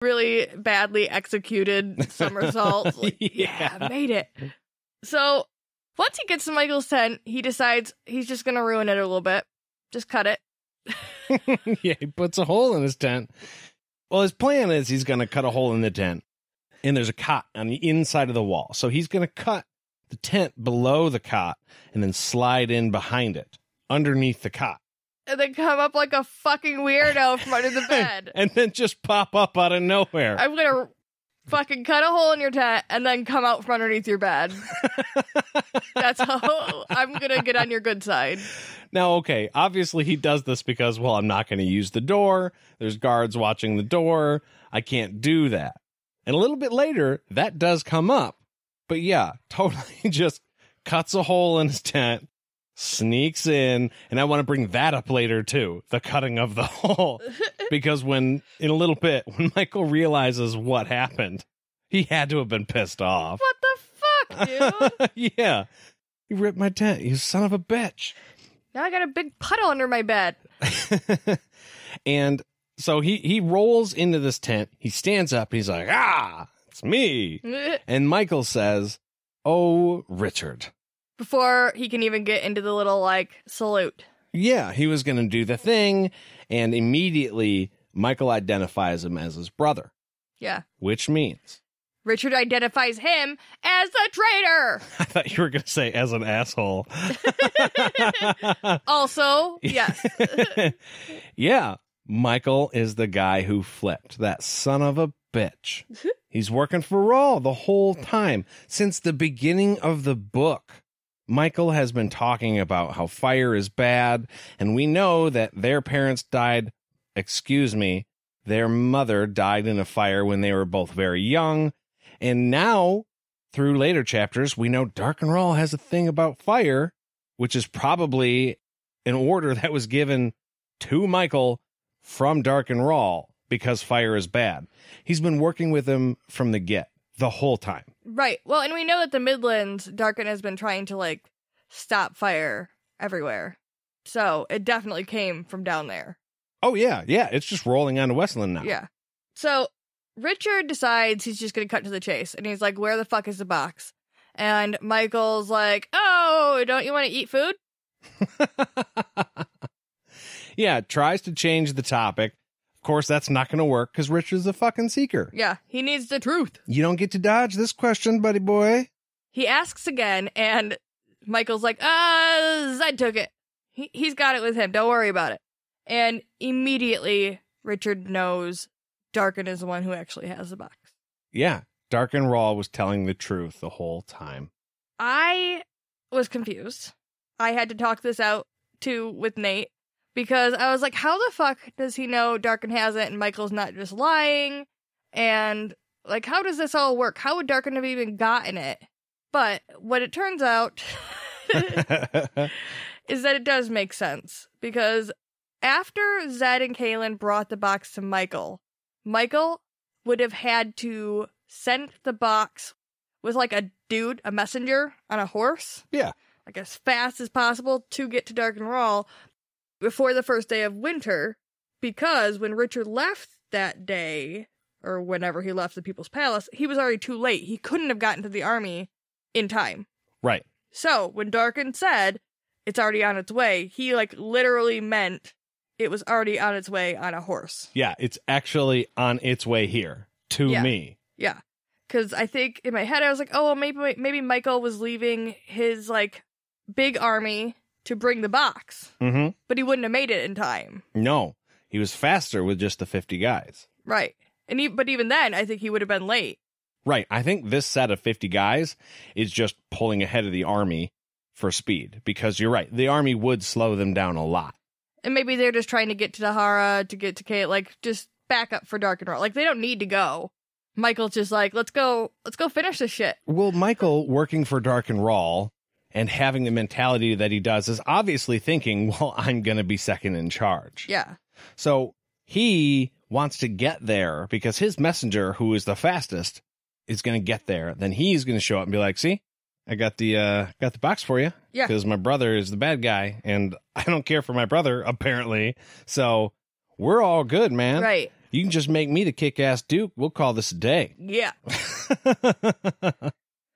really badly executed somersault. Like, yeah, made it. So once he gets to Michael's tent, he decides he's just going to ruin it a little bit. Just cut it. Yeah, he puts a hole in his tent. Well, his plan is he's going to cut a hole in the tent, and there's a cot on the inside of the wall. So he's going to cut the tent below the cot and then slide in behind it, underneath the cot. And then come up like a fucking weirdo from under the bed. And then just pop up out of nowhere. I'm going to fucking cut a hole in your tent and then come out from underneath your bed. That's how I'm going to get on your good side. Now, okay, obviously he does this because, well, I'm not going to use the door. There's guards watching the door. I can't do that. And a little bit later, that does come up. But yeah, totally just cuts a hole in his tent, sneaks in, and I want to bring that up later too, the cutting of the hole. Because in a little bit, when Michael realizes what happened, he had to have been pissed off. What the fuck, dude? Yeah. You ripped my tent, you son of a bitch. Now I got a big puddle under my bed. And so he rolls into this tent. He stands up. He's like, it's me. And Michael says, oh, Richard. Before he can even get into the little, salute. Yeah, he was going to do the thing. And immediately, Michael identifies him as his brother. Yeah. Which means Richard identifies him as the traitor. I thought you were going to say as an asshole. Also, yes. Yeah, Michael is the guy who flipped. That son of a bitch. He's working for Rawl the whole time. Since the beginning of the book, Michael has been talking about how fire is bad, and we know that their parents died, their mother died in a fire when they were both very young. And now, through later chapters, we know Dark and Rawl has a thing about fire, which is probably an order that was given to Michael from Dark and Rawl because fire is bad. He's been working with him from the whole time. Right. Well, and we know that the Midlands, Darkin has been trying to, stop fire everywhere. So it definitely came from down there. Oh, yeah. Yeah, it's just rolling onto Westland now. Yeah. So Richard decides he's just going to cut to the chase. And he's like, where the fuck is the box? And Michael's like, oh, don't you want to eat food? Yeah, tries to change the topic. Of course, that's not going to work because Richard's a fucking seeker. Yeah, he needs the truth. You don't get to dodge this question, buddy boy. He asks again, and Michael's like, Zed took it. He's got it with him. Don't worry about it. And immediately, Richard knows Darkin is the one who actually has the box. Yeah, Dark and Rawl was telling the truth the whole time. I was confused. I had to talk this out, too, with Nate. Because I was like, how the fuck does he know Darkin has it and Michael's not just lying? And, how does this all work? How would Darkin have even gotten it? But what it turns out is that it does make sense. Because after Zed and Kaylin brought the box to Michael would have had to send the box with, a messenger on a horse. Yeah. As fast as possible to get to Dark and Rawl before the first day of winter, because when Richard left that day, or whenever he left the People's Palace, he was already too late. He couldn't have gotten to the army in time. Right. So, when Darkin said, it's already on its way, he, literally meant it was already on its way on a horse. Yeah, it's actually on its way here, to me. Yeah. Because I think, in my head, I was like, oh, well, maybe Michael was leaving his, big army to bring the box. Mm-hmm. But he wouldn't have made it in time. No, he was faster with just the 50 guys. Right. But even then, I think he would have been late. Right. I think this set of 50 guys is just pulling ahead of the army for speed. Because you're right, the army would slow them down a lot. And maybe they're just trying to get to Dahara, to get to Kate, just back up for Dark and Rawl. They don't need to go. Michael's just let's go finish this shit. Well, Michael working for Dark and Rawl and having the mentality that he does is obviously thinking, well, I'm going to be second in charge. Yeah. So he wants to get there because his messenger, who is the fastest, is going to get there. Then he's going to show up and be like, see, I got the box for you. Yeah. Because my brother is the bad guy and I don't care for my brother, apparently. So we're all good, man. Right. You can just make me the kick-ass Duke. We'll call this a day. Yeah.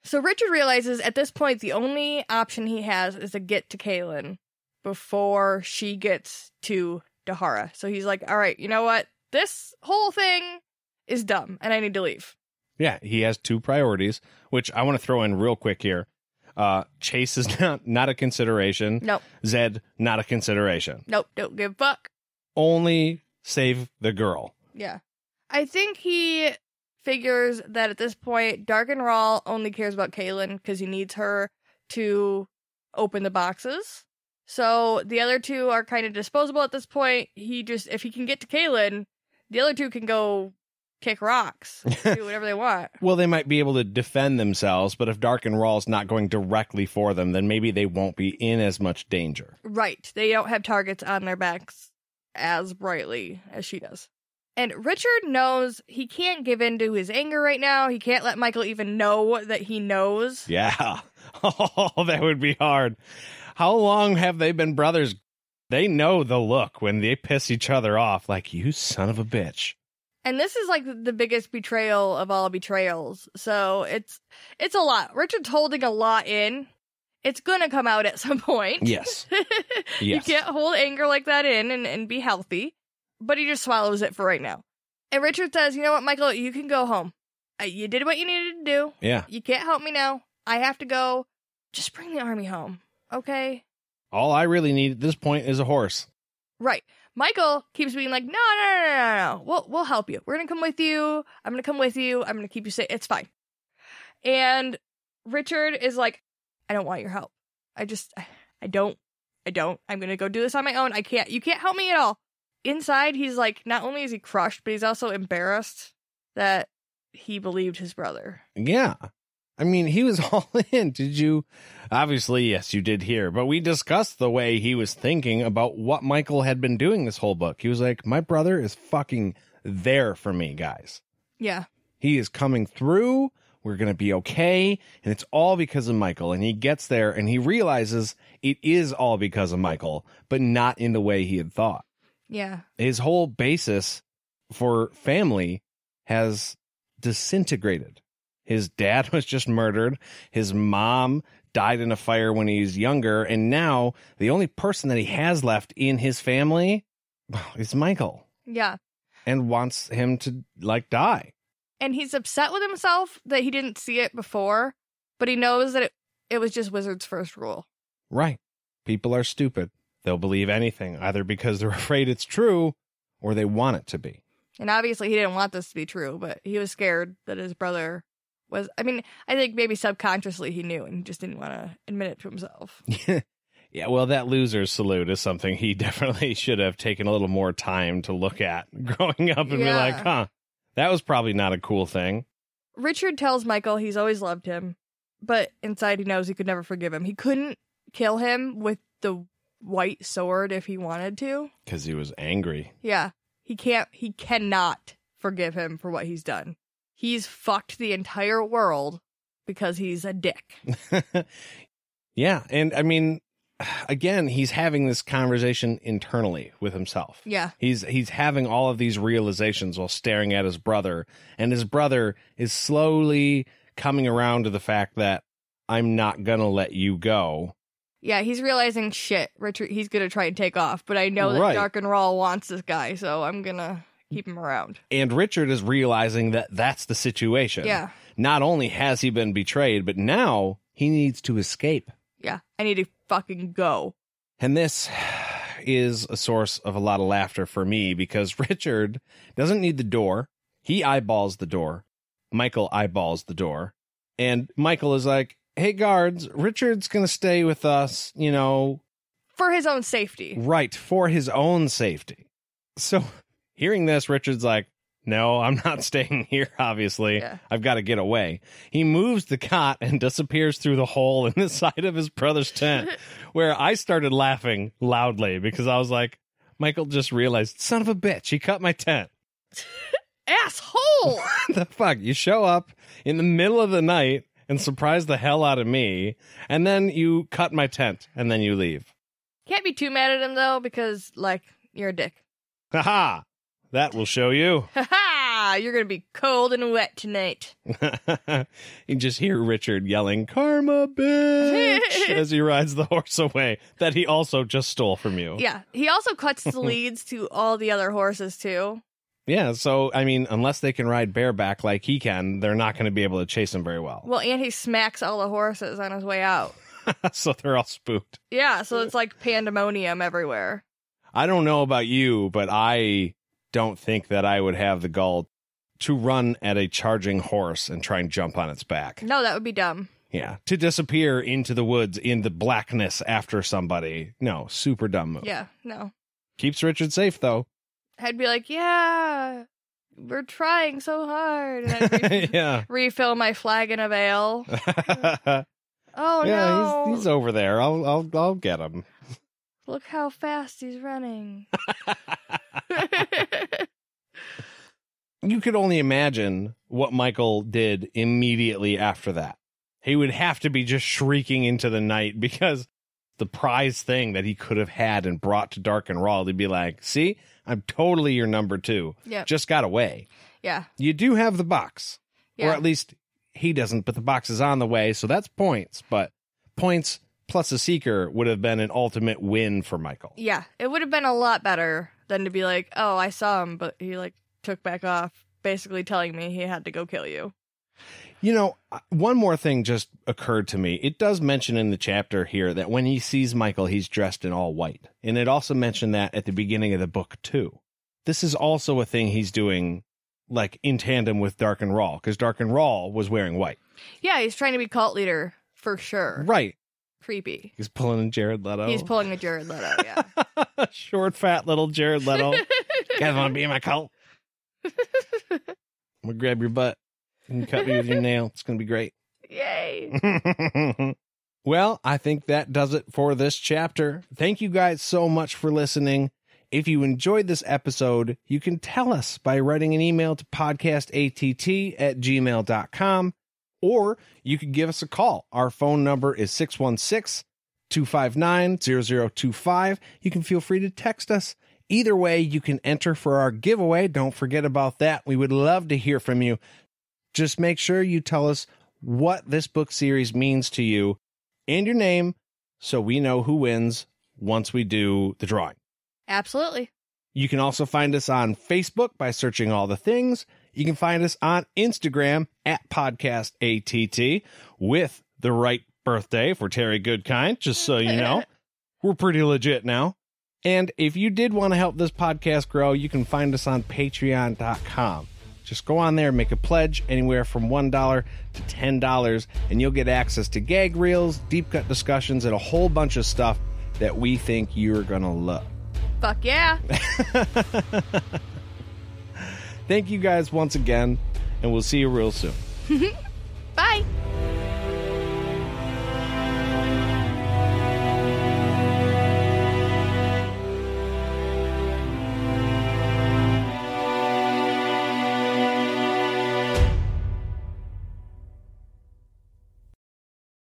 So Richard realizes at this point the only option he has is to get to Kaylin before she gets to Dahara. So he's like, all right, you know what? This whole thing is dumb, and I need to leave. Yeah, he has two priorities, which I want to throw in real quick here. Chase is not a consideration. Nope. Zed, not a consideration. Nope, don't give a fuck. Only save the girl. Yeah. I think he figures that at this point, Darkenrahl only cares about Kaylin because he needs her to open the boxes. So the other two are kind of disposable at this point. If he can get to Kaylin, the other two can go kick rocks, do whatever they want. Well, they might be able to defend themselves, but if Darkenrahl's not going directly for them, then maybe they won't be in as much danger. Right. They don't have targets on their backs as brightly as she does. And Richard knows he can't give in to his anger right now. He can't let Michael even know that he knows. Yeah. Oh, that would be hard. How long have they been brothers? They know the look when they piss each other off, like, you son of a bitch. And this is like the biggest betrayal of all betrayals. So it's a lot. Richard's holding a lot in. It's gonna come out at some point. Yes. You can't hold anger like that in and be healthy. But he just swallows it for right now. And Richard says, you know what, Michael, you can go home. You did what you needed to do. Yeah. You can't help me now. I have to go. Just bring the army home. Okay? All I really need at this point is a horse. Right. Michael keeps being like, no. We'll help you. We're going to come with you. I'm going to come with you. I'm going to keep you safe. It's fine. And Richard is like, I don't want your help. I don't. I'm going to go do this on my own. I can't. You can't help me at all. Inside, he's like, not only is he crushed, but he's also embarrassed that he believed his brother. Yeah. I mean, he was all in. Did you? Obviously, yes, you did hear. But we discussed the way he was thinking about what Michael had been doing this whole book. He was like, my brother is fucking there for me, guys. Yeah. He is coming through. We're going to be okay. And it's all because of Michael. And he gets there and he realizes it is all because of Michael, but not in the way he had thought. Yeah. His whole basis for family has disintegrated. His dad was just murdered. His mom died in a fire when he was younger. And now the only person that he has left in his family is Michael. Yeah. And wants him to, like, die. And he's upset with himself that he didn't see it before, but he knows that it was just Wizard's first rule. Right. People are stupid. They'll believe anything, either because they're afraid it's true or they want it to be. And obviously he didn't want this to be true, but he was scared that his brother was, I think maybe subconsciously he knew and he just didn't want to admit it to himself. Yeah, well, that loser's salute is something he definitely should have taken a little more time to look at growing up and be like, that was probably not a cool thing. Richard tells Michael he's always loved him, but inside he knows he could never forgive him. He couldn't kill him with the white sword if he wanted to. Because he was angry. Yeah. He cannot forgive him for what he's done. He's fucked the entire world because he's a dick. Yeah. And I mean, again, he's having this conversation internally with himself. Yeah. He's having all of these realizations while staring at his brother. And his brother is slowly coming around to the fact that I'm not going to let you go. Yeah, he's realizing, shit, Richard, he's going to try and take off, but I know that Darkenrahl wants this guy, so I'm going to keep him around. And Richard is realizing that that's the situation. Yeah. Not only has he been betrayed, but now he needs to escape. Yeah, I need to fucking go. And this is a source of a lot of laughter for me because Richard doesn't need the door. He eyeballs the door. Michael eyeballs the door. And Michael is like, hey, guards, Richard's going to stay with us, you know. For his own safety. Right, for his own safety. So hearing this, Richard's like, no, I'm not staying here, obviously. Yeah. I've got to get away. He moves the cot and disappears through the hole in the side of his brother's tent, where I started laughing loudly because I was like, Michael just realized, son of a bitch, he cut my tent. Asshole! What the fuck? You show up in the middle of the night and surprise the hell out of me, and then you cut my tent, and then you leave. Can't be too mad at him, though, because, like, you're a dick. Haha! That will show you. Ha ha! You're going to be cold and wet tonight. You just hear Richard yelling, "Karma, bitch," as he rides the horse away that he also just stole from you. Yeah. He also cuts the leads to all the other horses, too. Yeah, so, I mean, unless they can ride bareback like he can, they're not going to be able to chase him very well. Well, and he smacks all the horses on his way out. So they're all spooked. Yeah, so it's like pandemonium everywhere. I don't know about you, but I don't think that I would have the gall to run at a charging horse and try and jump on its back. No, that would be dumb. Yeah, to disappear into the woods in the blackness after somebody. No, super dumb move. Yeah, no. Keeps Richard safe, though. I'd be like, yeah, we're trying so hard. And I'd Yeah. refill my flagon of ale. Oh, yeah, no. he's over there. I'll get him. Look how fast he's running. You could only imagine what Michael did immediately after that. He would have to be just shrieking into the night because the prize thing that he could have had and brought to Dark and Raw, he'd be like, see, I'm totally your number 2. Yep. Just got away. Yeah. You do have the box. Yeah. Or at least he doesn't, but the box is on the way, so that's points. But points plus a seeker would have been an ultimate win for Michael. Yeah. It would have been a lot better than to be like, oh, I saw him, but he like took back off, basically telling me he had to go kill you. You know, one more thing just occurred to me. It does mention in the chapter here that when he sees Michael, he's dressed in all white. And it also mentioned that at the beginning of the book, too. This is also a thing he's doing, like, in tandem with Dark and Raw, because Dark and Raw was wearing white. Yeah, he's trying to be cult leader, for sure. Right. Creepy. He's pulling a Jared Leto. He's pulling a Jared Leto, yeah. Short, fat little Jared Leto. You guys want to be in my cult? I'm going to grab your butt. You can cut me with your nail. It's going to be great. Yay. Well, I think that does it for this chapter. Thank you guys so much for listening. If you enjoyed this episode, you can tell us by writing an email to podcastatt@gmail.com, or you can give us a call. Our phone number is 616-259-0025. You can feel free to text us. Either way, you can enter for our giveaway. Don't forget about that. We would love to hear from you. Just make sure you tell us what this book series means to you and your name so we know who wins once we do the drawing. Absolutely. You can also find us on Facebook by searching all the things. You can find us on Instagram @podcastatt with the right birthday for Terry Goodkind, just so you know. We're pretty legit now. And if you did want to help this podcast grow, you can find us on patreon.com. Just go on there and make a pledge anywhere from $1 to $10, and you'll get access to gag reels, deep cut discussions, and a whole bunch of stuff that we think you're going to love. Fuck yeah. Thank you guys once again, and we'll see you real soon. Bye.